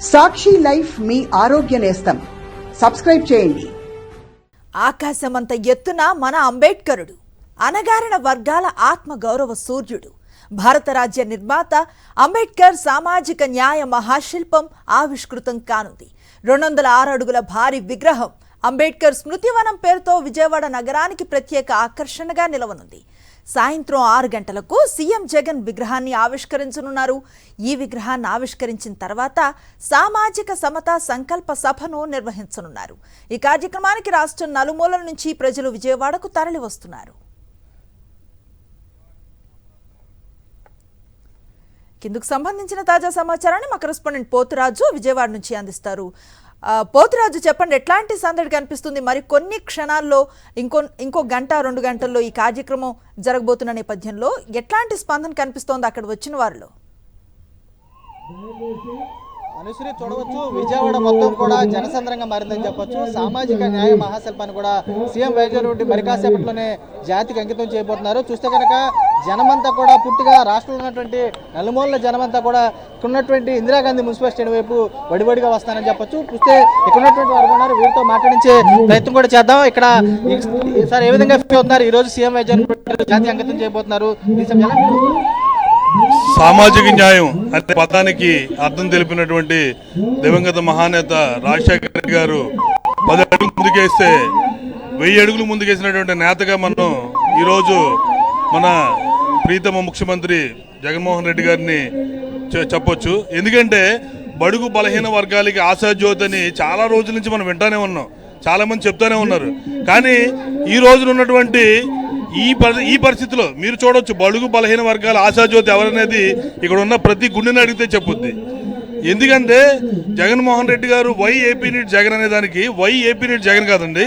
సాక్షి life మీ ఆరోగ్య నేస్తం. Subscribe చేయండి. ఆకాశమంత ఎత్తున మన అంబేడ్కరుడు, అనగారిన వర్గాల ఆత్మ గౌరవ సూర్యుడు, భారత రాజ్య నిర్మాత అంబేడ్కర్ సామాజిక న్యాయ మహాశిల్పం ఆవిష్కృతం కానుంది. 206 అడుగుల భారీ విగ్రహం అంబేడ్కర్ స్మృతివనం పేరుతో విజయవాడ నగరానికి ప్రత్యేక ఆకర్షణగా నిలవనుంది. సాయంత్రం 6 గంటలకు సీఎం జగన్ విగ్రహాన్ని ఆవిష్కరించనున్నారు. ఈ విగ్రహాన్ని ఆవిష్కరించిన తర్వాత సామాజిక సమతా సంకల్ప సభను నిర్వహించనున్నారు. ఈ కార్యక్రమానికి రాష్ట్రం నలుమూలల నుంచి ప్రజలు విజయవాడకు తరలి వస్తున్నారు. కిందుకు సంబంధించిన తాజా సమాచారాన్ని మా కరెస్పాండెంట్ పోతురాజు విజయవాడ నుంచి అందిస్తారు. పోతురాజు, చెప్పండి, ఎట్లాంటి సందడి కనిపిస్తుంది? మరి కొన్ని క్షణాల్లో ఇంకో గంట 2 గంటల్లో ఈ కార్యక్రమం జరగబోతున్న నేపథ్యంలో ఎట్లాంటి స్పందన కనిపిస్తోంది అక్కడ వచ్చిన వారిలో? అనుశ్రీ, చూడవచ్చు విజయవాడ మొత్తం కూడా జనసంద్రంగా మారిందని చెప్పొచ్చు. సామాజిక న్యాయ మహాశిల్పాన్ని కూడా సీఎం వైద్యుడి మరి కాసేపట్లోనే జాతికి అంకితం చేయబోతున్నారు. చూస్తే కనుక జనమంతా కూడా పూర్తిగా రాష్ట్రంలో ఉన్నటువంటి నలుమూలల జనమంతా కూడా ఇక్కడ ఉన్నటువంటి ఇందిరాగాంధీ మున్సిపల్ స్టేడియం వైపు వడివడిగా వస్తానని చెప్పొచ్చు. చూస్తే ఇక్కడ ఉన్నటువంటి వారు ఉన్నారు, వీరితో మాట్లాడించే ప్రయత్నం కూడా చేద్దాం. ఇక్కడ సార్ ఏ విధంగా ఫీల్ అవుతున్నారు? ఈ రోజు సీఎం వైద్యుడి జాతికి అంకితం చేయబోతున్నారు. సామాజిక న్యాయం అనే పదానికి అర్థం తెలిపినటువంటి దివంగత మహానేత రాజశేఖర రెడ్డి గారు 10 అడుగులు ముందుకేస్తే 1000 అడుగులు ముందుకేసినటువంటి నేతగా మనం ఈరోజు మన ప్రీతమ ముఖ్యమంత్రి జగన్మోహన్ రెడ్డి గారిని చెప్పొచ్చు. ఎందుకంటే బడుగు బలహీన వర్గాలకి ఆశాజ్యోతి అని చాలా రోజుల నుంచి మనం వింటానే ఉన్నాం, చాలా మంది చెప్తానే ఉన్నారు. కానీ ఈ రోజున ఉన్నటువంటి ఈ పరిస్థితిలో మీరు చూడొచ్చు, బడుగు బలహీన వర్గాల ఆశాజ్యోతి ఎవరనేది ఇక్కడ ఉన్న ప్రతి గుండెని అడిగితే చెప్పుద్ది. ఎందుకంటే జగన్మోహన్ రెడ్డి గారు వై ఏపీ నీడ్ జగన్ అనే దానికి వై ఏపీ నీడ్ జగన్ కాదండి,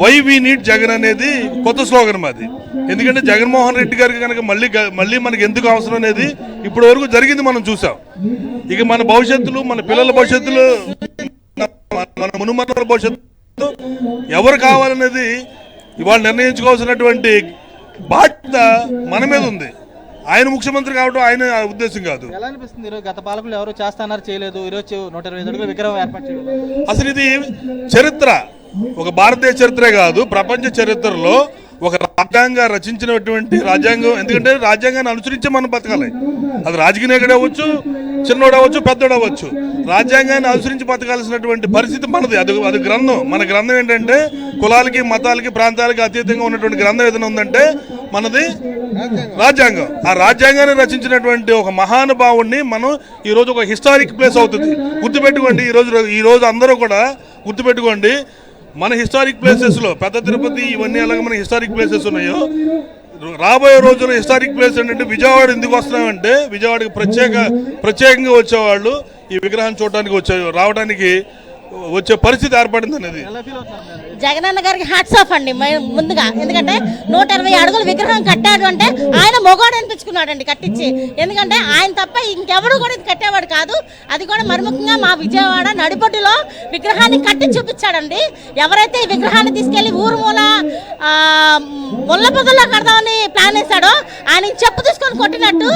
వై వీ నీడ్ జగన్ అనేది కొత్త స్లోగన్ మాది. ఎందుకంటే జగన్మోహన్ రెడ్డి గారికి కనుక మళ్ళీ మనకి ఎందుకు అవసరం అనేది ఇప్పటి వరకు జరిగింది మనం చూసాం. ఇక మన భవిష్యత్తులో, మన పిల్లల భవిష్యత్తులో, మన మునుమనుల భవిష్యత్తు ఎవరు కావాలనేది ఇవాళ నిర్ణయించుకోవాల్సినటువంటి బాధ్యత మన మీద ఉంది. ఆయన ముఖ్యమంత్రి కావడం ఆయన ఉద్దేశం కాదు. ఎలా అనిపిస్తుంది ఈరోజు గత పాలకులు ఎవరు చేస్తాన్నారు, చేయలేదు, ఈరోజు 125 అడుగుల విగ్రహం ఏర్పాటు చేయలేదు? అసలు ఇది చరిత్ర, ఒక భారతదేశ చరిత్రే కాదు, ప్రపంచ చరిత్రలో ఒక రాజ్యాంగం రచించినటువంటి రాజ్యాంగం. ఎందుకంటే రాజ్యాంగాన్ని అనుసరించే మనం బతకాలి. అది రాజకీయ నాయకుడు అవ్వచ్చు, చిన్నోడు అవ్వచ్చు, పెద్దోడు అవ్వచ్చు, రాజ్యాంగాన్ని అనుసరించి బతకాల్సినటువంటి పరిస్థితి మనది. అది గ్రంథం. మన గ్రంథం ఏంటంటే కులాలకి, మతాలకి, ప్రాంతాలకి అతీతంగా ఉన్నటువంటి గ్రంథం ఏదైనా ఉందంటే మనది రాజ్యాంగం. ఆ రాజ్యాంగాన్ని రచించినటువంటి ఒక మహానుభావుడిని మనం ఈరోజు ఒక హిస్టారిక్ ప్లేస్ అవుతుంది. గుర్తుపెట్టుకోండి, ఈరోజు అందరూ కూడా గుర్తుపెట్టుకోండి, మన హిస్టారిక్ ప్లేసెస్లో పెద్ద తిరుపతి ఇవన్నీ అలాగే మన హిస్టారిక్ ప్లేసెస్ ఉన్నాయో, రాబోయే రోజుల్లో హిస్టారిక్ ప్లేస్ ఏంటంటే విజయవాడ ఎందుకు వస్తున్నామంటే విజయవాడకి ప్రత్యేకంగా వచ్చేవాళ్ళు ఈ విగ్రహాన్ని చూడడానికి రావడానికి వచ్చే పరిస్థితి ఏర్పడింది అనేది. జగనన్న గారికి హ్యాట్స్ ఆఫ్ అండి ముందుగా. ఎందుకంటే 120 అడుగుల విగ్రహం కట్టాడు అంటే ఆయన మొగాడు అనిపించుకున్నాడండి కట్టించి. ఎందుకంటే ఆయన తప్ప ఇంకెవరు కూడా ఇది కట్టేవాడు కాదు. అది కూడా మరి ముఖ్యంగా మా విజయవాడ నడిబొడ్డులో విగ్రహాన్ని కట్టి చూపించాడండి. ఎవరైతే ఈ విగ్రహాన్ని తీసుకెళ్లి ఊరు ముళ్ళ పొదల్లో కడదామని ప్లాన్ వేశాడో ఆయన చెప్పు తీసుకొని కొట్టినట్టు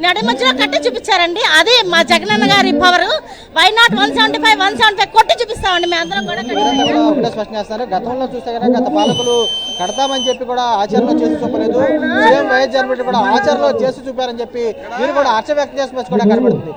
నడి మధ్యలో కట్టి చూపించారండి. అది మా జగనన్న గారి పవర్. వై నాట్ 175 కొట్టి చూపిస్తామండి మేము అందరం కూడా. స్పష్టం చేస్తారు. గతంలో చూస్తే కనుక గత పాలకులు కడతామని చెప్పి కూడా ఆచరణలో చేసి చూపలేదు. సీఎం వైఎస్ జగన్ కూడా ఆచరణలో చేసి చూపారని చెప్పి మీరు కూడా హర్ష వ్యక్తం చేసి కూడా కనబడుతుంది.